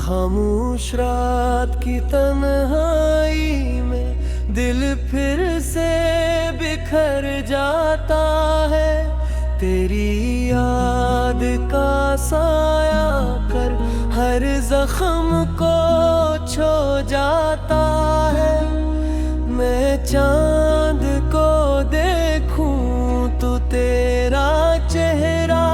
खामोश रात की तन्हाई में दिल फिर से बिखर जाता है। तेरी याद का साया कर हर जख्म को छो जाता है। मैं चांद को देखूं तो तेरा चेहरा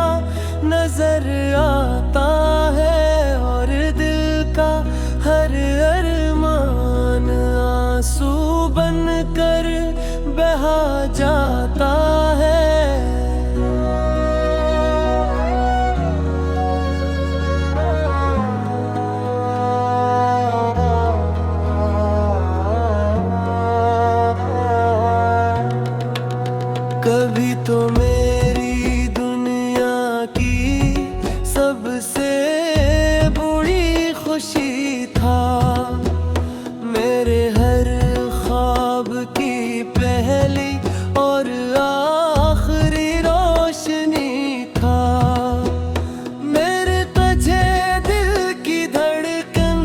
नजर आता है, और दिल का हर अरमान आंसू बन कर बहा जाता है। कभी तो मेरी दुनिया की सबसे बुरी खुशी था, मेरे हर ख्वाब की पहली और आखिरी रोशनी था। मेरे तुझे दिल की धड़कन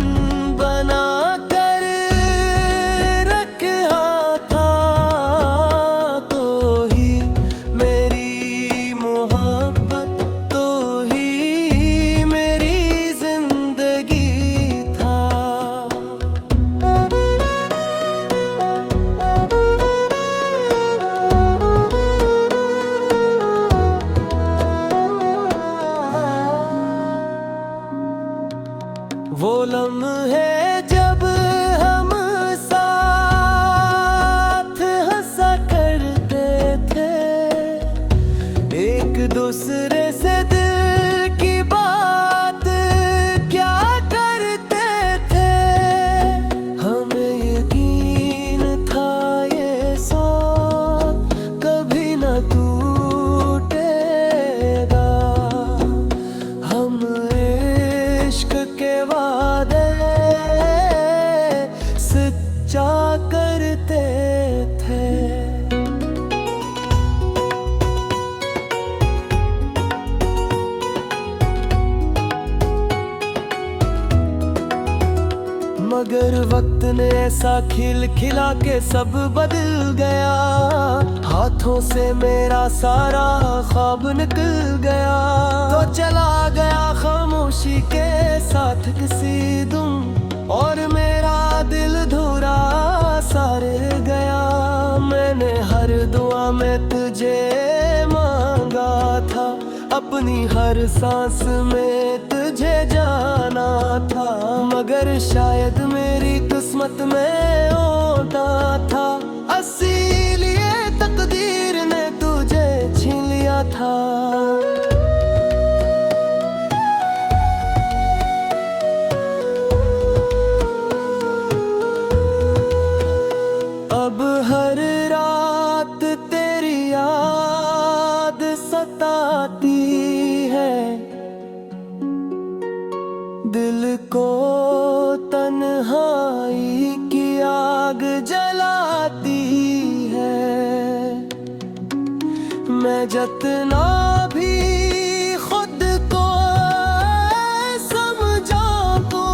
बना कर रखा था, तो ही मेरी मोहब्बत, तो ही मेरी जिंदगी था। वो लम्हे जब हम साथ हंसा करते थे, एक दूसरे से दिल की बात क्या करते थे। हमें यकीन था ये साथ कभी न टूटेगा। हम इश्क के वादे सच्चा करते थे। मगर वक्त ने ऐसा खिल खिला के सब बदल गया, हाथों से मेरा सारा ख्वाब निकल गया। तो चला गया खामोशी के साथ किसी दुम, और मेरा दिल धुरा सा रह गया। मैंने हर दुआ में तुझे मांगा था, अपनी हर सांस में तुझे जाना था, मगर शायद मेरी किस्मत में होता था। इसीलिए तकदीर ने तुझे छीन लिया था। अब हर रात तेरी याद सताती है, दिल को तन्हाई की आग जलाती है। मैं जितना भी खुद को समझा तो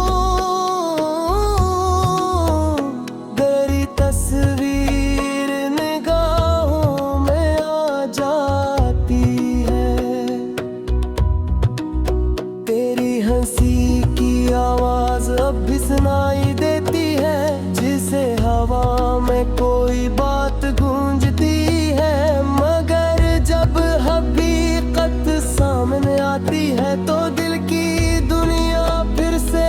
तेरी तस्वीर निगाहों में आ जाती है। तेरी हंसी की आवाज अब भी सुनाई देती है, जिसे हवा में कोई बात गूंजती है। मगर जब हकीकत सामने आती है तो दिल की दुनिया फिर से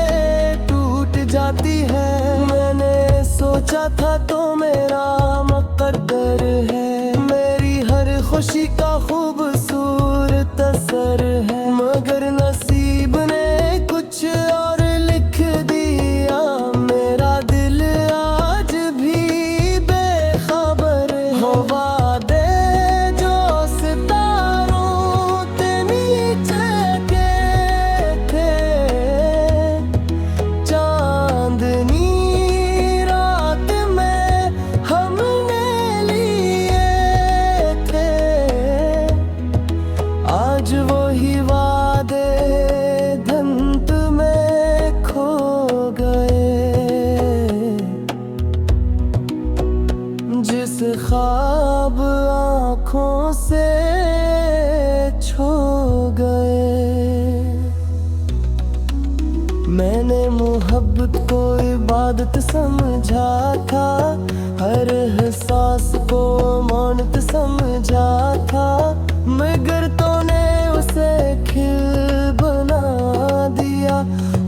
टूट जाती है। मैंने सोचा था तो मेरा मुकद्दर है, मेरी हर खुशी का खूबसूरत असर है, मगर नसीब ने कुछ और लिख दिया। मेरा दिल आज भी बेखबर मैंने मोहब्बत को इबादत समझा था, हर एहसास को मानत समझा था, मगर तूने उसे खिल बना दिया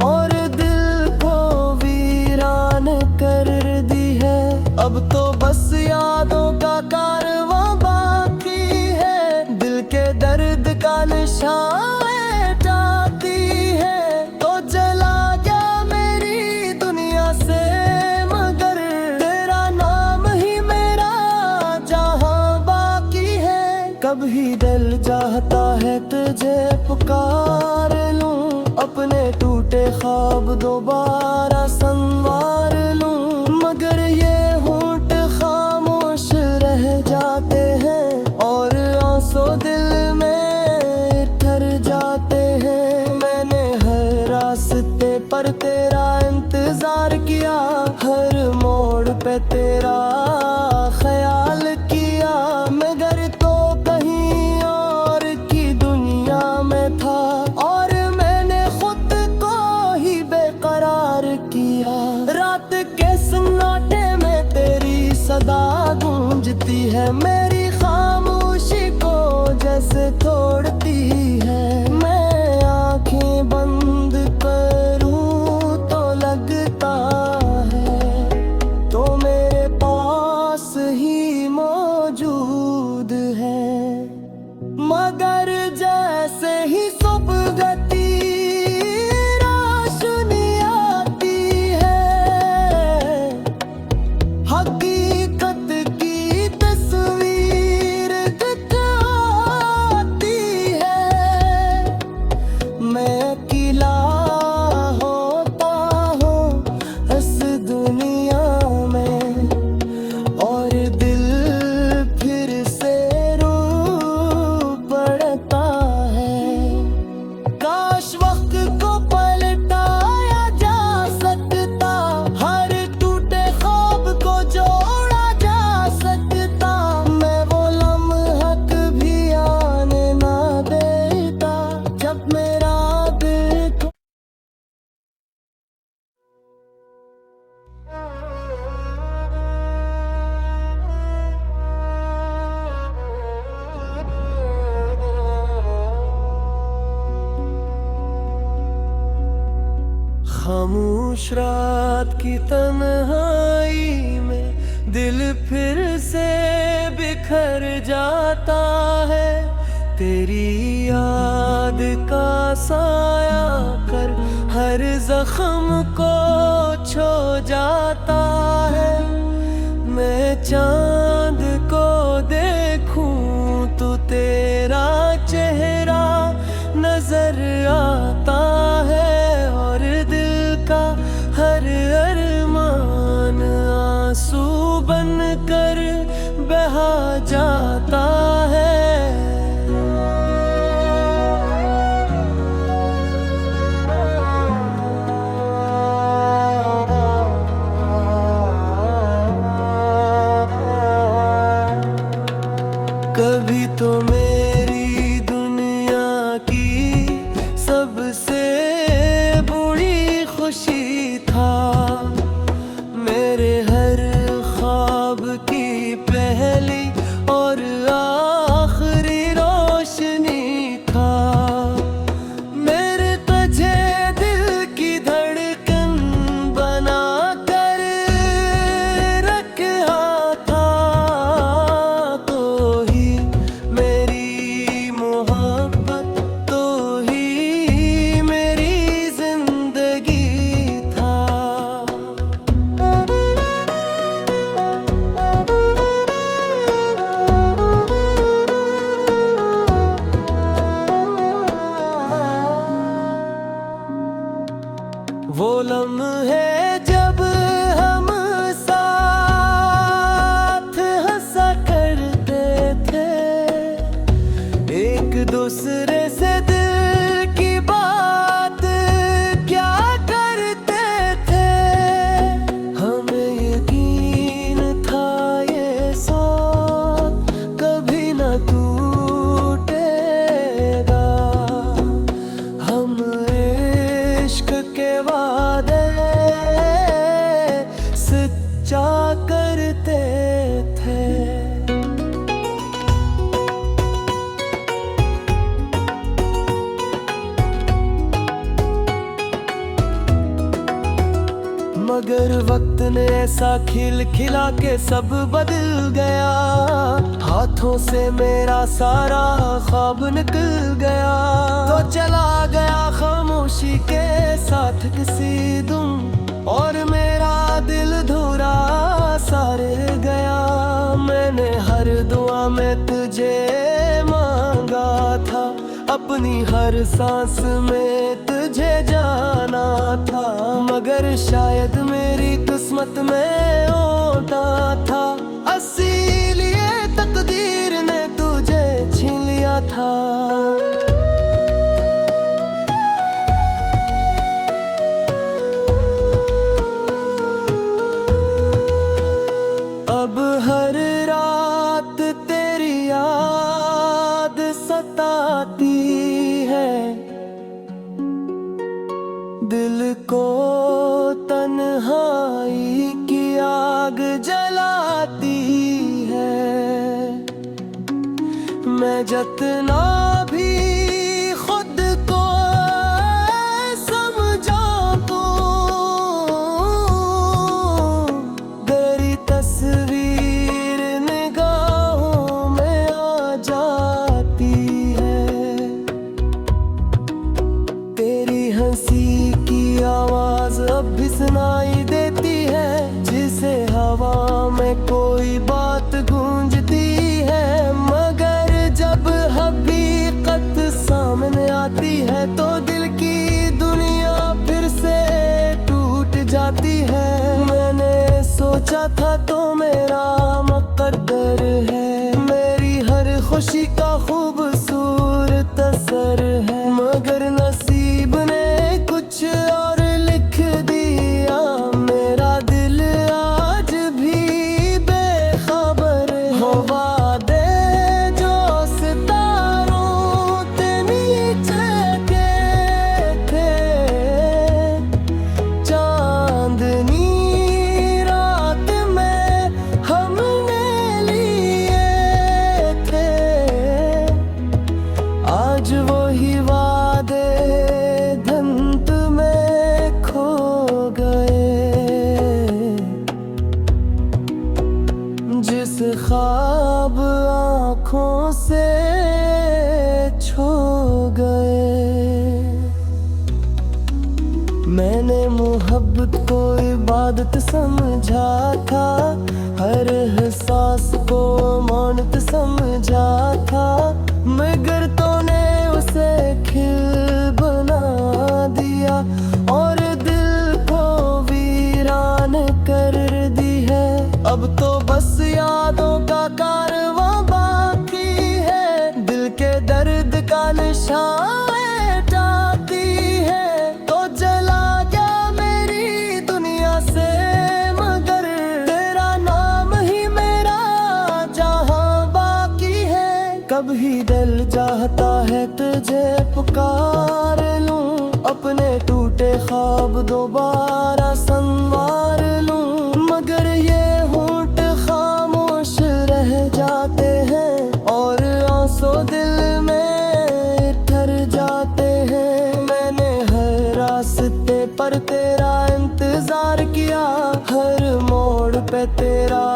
और दिल को वीरान कर दी है। अब तो बस यादों का कारवां बाकी है, दिल के दर्द का निशान जाती है। तो जला गया मेरी दुनिया से, मगर तेरा नाम ही मेरा जहां बाकी है। कभी दिल चाहता है तुझे पुकार लूं, अपने टूटे ख्वाब दोबारा संवार लूं, मगर ये होंठ खामोश रह जाते हैं और आंसू दिल में ठहर जाते हैं। मैंने हर रास्ते पर तेरा इंतजार किया, हर मोड़ पे तेरा ख्याल किया, मगर तो कहीं और की दुनिया में था और मैंने खुद को ही बेकरार किया। रात के सन्नाटे में तेरी सदा गूंजती है, मेरी खामोशी को जैसे तोड़ती है। मैं आंखें बंद करूं तो लगता है तो मेरे पास ही मौजूद है, मगर जैसे ही सुबह गती रोशनी आती है, हकीकत की तस्वीर दिखाती है। मैं अकेला होता हूँ इस दुनिया में और दिल फिर से रो पड़ता है। काश वक्त को पलटाया जा सकता, हर टूटे ख्वाब को जोड़ा जा सकता, मैं वो लम्हा कभी आने ना देता जब मेरा दिल को खामोश रात की तन्हाई में दिल फिर से बिखर जाता है। तेरी याद का साया कर हर जख्म को छो जाता है। मैं चांद को देखूं तो तेरा चेहरा नजर आता है और दिल का हर अरमान आंसू बन कर बहा जाता है। कभी तो मेरी दुनिया की सबसे बुरी खुशी था, मेरे हर ख्वाब की पहली और आखिरी रोशनी था। मेरे तुझे दिल की धड़कन बना कर रखा था, तो ही मेरी मोहब्बत, तो ही मेरी जिंदगी था। वो लम्हे जब हम साथ हंसा करते थे, एक दूसरे से दिल की बात क्या करते थे। हमें यकीन था ये साथ कभी न टूटेगा, हम इश्क के मगर वक्त ने ऐसा खिल खिला के सब बदल गया। हाथों से मेरा सारा ख्वाब निकल गया। तो चला गया खामोशी के साथ किसी दुम, और मेरा दिल धुरा सा रह गया। मैंने हर दुआ में तुझे मांगा था, अपनी हर सांस में तुझे जाना था। मगर शायद मेरी किस्मत में होता था, इसीलिए तकदीर ने तुझे छीन लिया था। अब हर रात तेरी याद सताती है, दिल को तन्हाई की आग जलाती है। मैं जितना भी खुद को समझा तो तेरी तस्वीर निगाहों में आ जाती है। तेरी हंसी की आवाज अब भी सुनाई देती है, जिसे हवा में कोई बात गूंजती है। मगर जब हकीकत सामने आती है तो दिल की दुनिया फिर से टूट जाती है। मैंने सोचा था तो मेरा मुकद्दर है, मेरी हर खुशी का खूबसूरत असर है। मगर नसीब ने कुछ और लिख दिया, मेरा दिल आज भी बेखबर है। वादे जो सितारों के नीचे के थे, चांदनी रात में हमने लिए थे। आज वही वादे धुंध में खो गए, जिस ख्वाब आँखों से छो गए। मैंने मोहब्बत को इबादत समझा था, हर एहसास को मानत समझा था। मगर तूने उसे खिल बना दिया और दिल को वीरान कर दी है। अब तो बस यादों का कारवां बाकी है, दिल के दर्द का निशान जाती है। तो जला गया मेरी दुनिया से, मगर तेरा नाम ही मेरा जहां बाकी है। कभी दिल चाहता है तुझे पुकार लूं, अपने टूटे ख्वाब दोबारा संवार लूं। मगर ये होंठ खामोश रह जाते हैं और आंसू दिल में ठहर जाते हैं। मैंने हर रास्ते पर तेरा इंतजार किया, हर मोड़ पे तेरा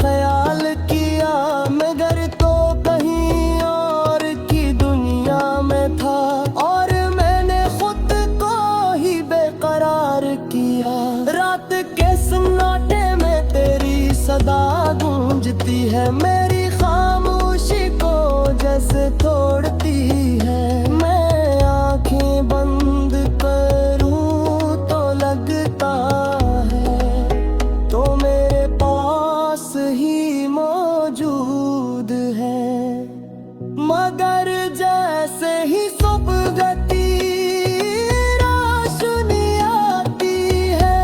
ख्याल किया। मगर तो कहीं और की दुनिया में था और मैंने खुद को ही बेकरार किया। रात के सन्नाटे में तेरी सदा गूंजती है, मेरी खामोशी को जैसे तोड़ती है। मैं आंखें बंद करूं तो लगता है तो मेरे पास ही मौजूद है। मगर जैसे ही सुबह गती रोशनी आती है,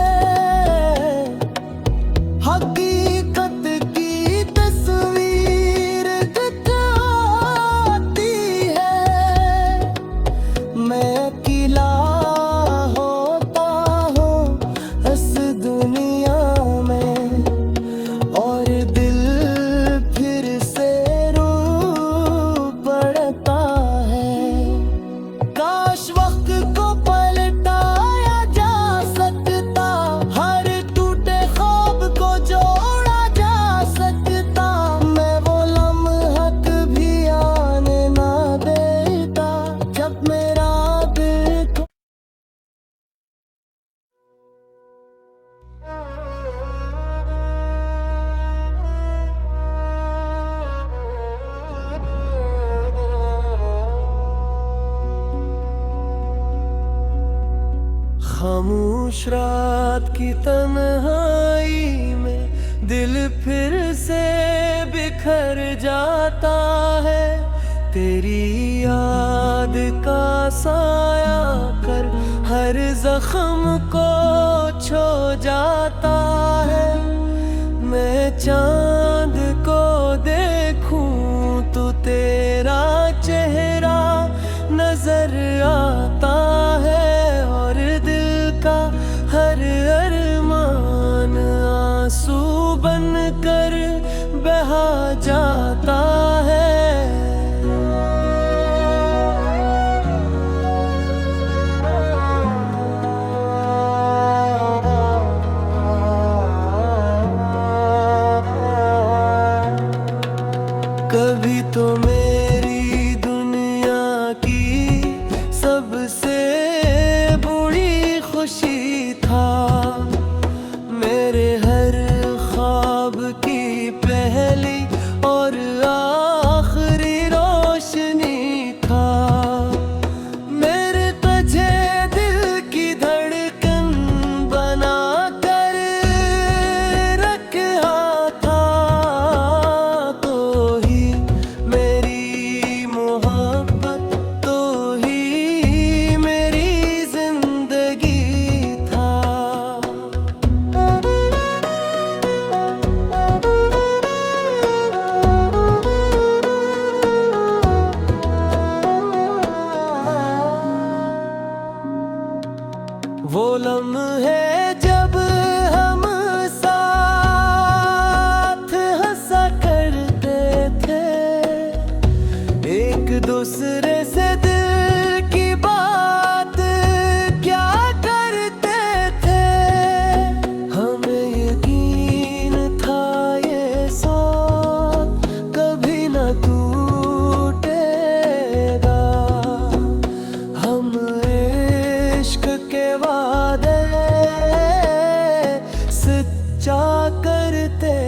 हकीकत की तस्वीर दिखाती खामोश रात की तन्हाई में दिल फिर से बिखर जाता है। तेरी याद का साया कर हर जख्म को छो जाता है। मैं चांद को देखूं तो तेरा चेहरा नजर आता है, और दिल का हर अरमान आंसू बन कर बहा जाता है। कभी तो मेरी दुनिया की सबसे बड़ी खुशी था, मेरे हर ख्वाब की पहली और आखिरी रोशनी था। मेरे तुझे दिल की धड़कन बना कर रखा था, तो ही मेरी मोहब्बत, तो ही मेरी जिंदगी था। वो लम्हे जब हम साथ हंसा करते थे, एक दूसरे से दिल की बात क्या करते थे। हमें यकीन था ये साथ कभी न टूटेगा। हम इश्क के वादे सच्चा करते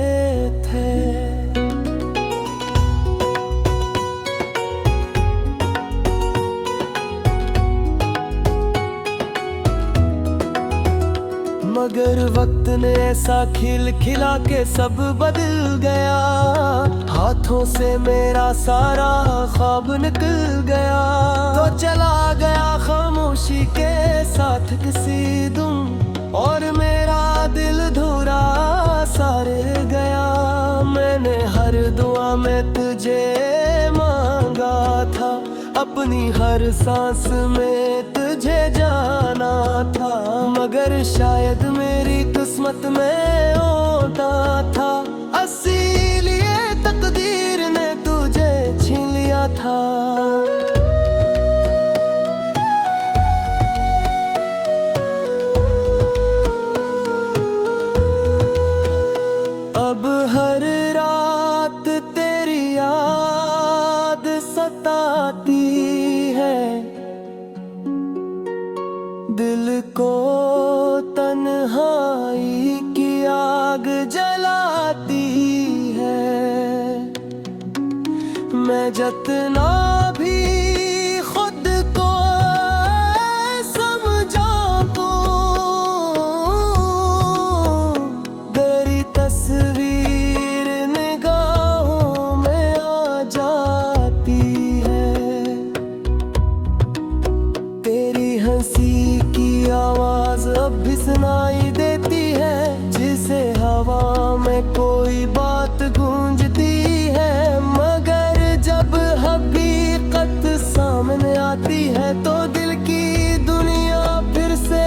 थे। मगर वक्त ने ऐसा खिल खिला के सब बदल गया, हाथों से मेरा सारा ख्वाब निकल गया। तो चला गया खामोशी के साथ किसी दुम, और मेरा दिल धूरा सा रह गया। मैंने हर दुआ में तुझे मांगा था, अपनी हर सांस में तुझे जाना था। मगर शायद मेरी किस्मत में होता था, इसीलिए तकदीर ने तुझे छीन लिया था। अब हर रात तेरी याद सताती है, दिल को तन्हाई की आग जलाती है। मैं जितना भी खुद को समझा तो तेरी तस्वीर निगाहों में आ जाती है। तेरी हंसी की आवाज अब भी सुनाई देती है, जिसे हवा में कोई बात गूंजती है। मगर जब हकीकत सामने आती है तो दिल की दुनिया फिर से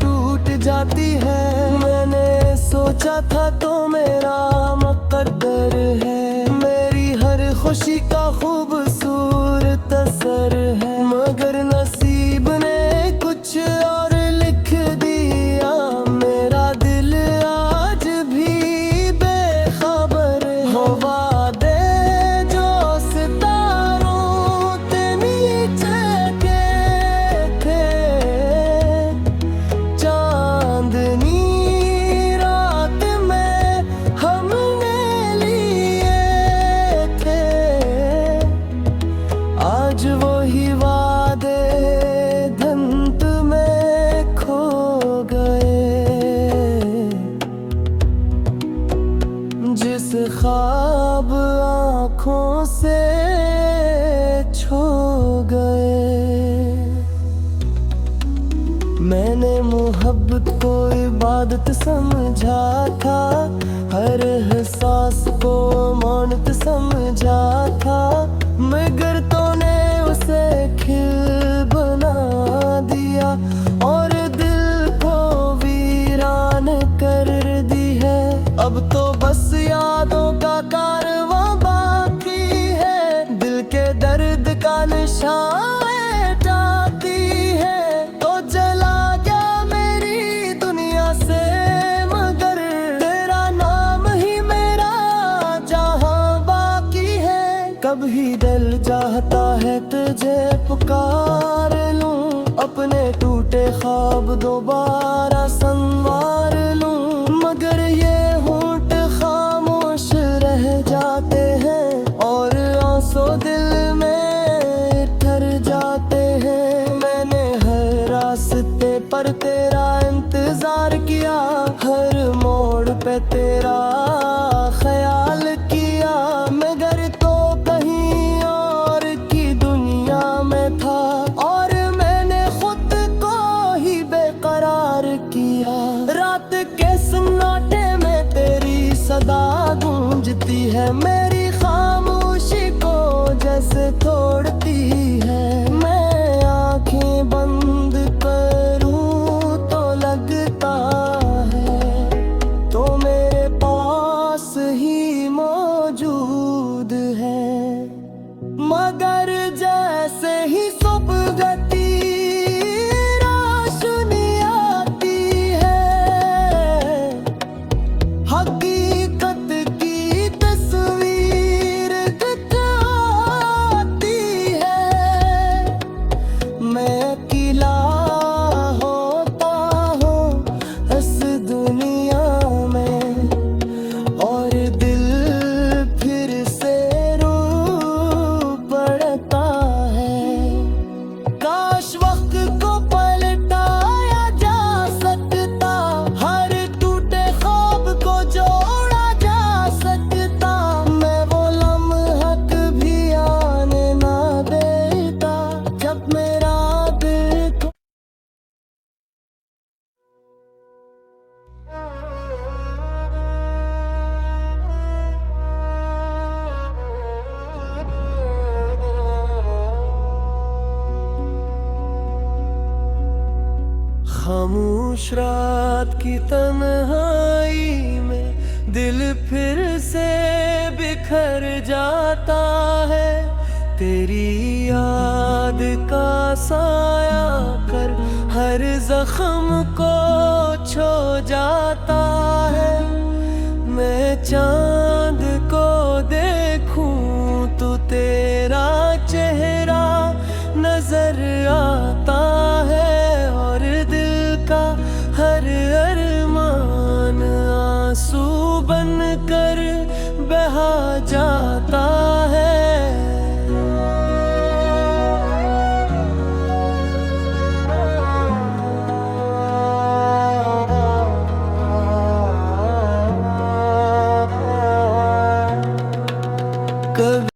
टूट जाती है। मैंने सोचा था तो मेरा मुकद्दर है, मेरी हर खुशी का खूबसूरत असर है। मगर नसीब ने कुछ और लिख दिया मैंने मोहब्बत को इबादत समझा था, हर एहसास को मानत समझा था, मगर तूने उसे खिल बना दिया और दिल को वीरान कर दी है। अब तो बस यादों का कारवां बाकी है, दिल के दर्द का निशान मिटाती है। तो जला गया मेरी दुनिया से, मगर तेरा नाम ही मेरा जहां बाकी है। कभी दिल चाहता है तुझे पुकार लूं, अपने टूटे ख्वाब दोबारा संवार लूं, मगर ये होंठ खामोश रह जाते हैं और आंसू दिल में ठहर जाते हैं। मैंने हर रास्ते पर तेरा इंतजार किया, हर मोड़ पे तेरा ख्याल किया, मगर तो कहीं और की दुनिया में था और मैंने खुद को ही बेकरार किया। रात के सन्नाटे में तेरी सदा गूंजती है, मेरी खामोशी को जैसे तोड़ती है। मैं आंखें बंद करूं तो लगता है तो मेरे पास ही मौजूद है, मगर जैसे ही सुबह गती रोशनी आती है, हकीकत की तस्वीर दिखाती है। मैं अकेला होता हूँ इस दुनिया में और दिल फिर से रो पड़ता है। काश वक्त को पलटाया जा सकता, हर टूटे ख्वाब को जोड़ा जा सकता, मैं वो लम्हा कभी आने ना देता जब मेरा दिल को खामोश रात की तन्हाई में दिल फिर से बिखर जाता है। तेरी याद का साया कर हर जख्म को छो जाता है। मैं चांद को देखूं तो तेरा चेहरा नजर आता है और दिल का हर अरमान आंसू बन कर बहा जाता है। कभी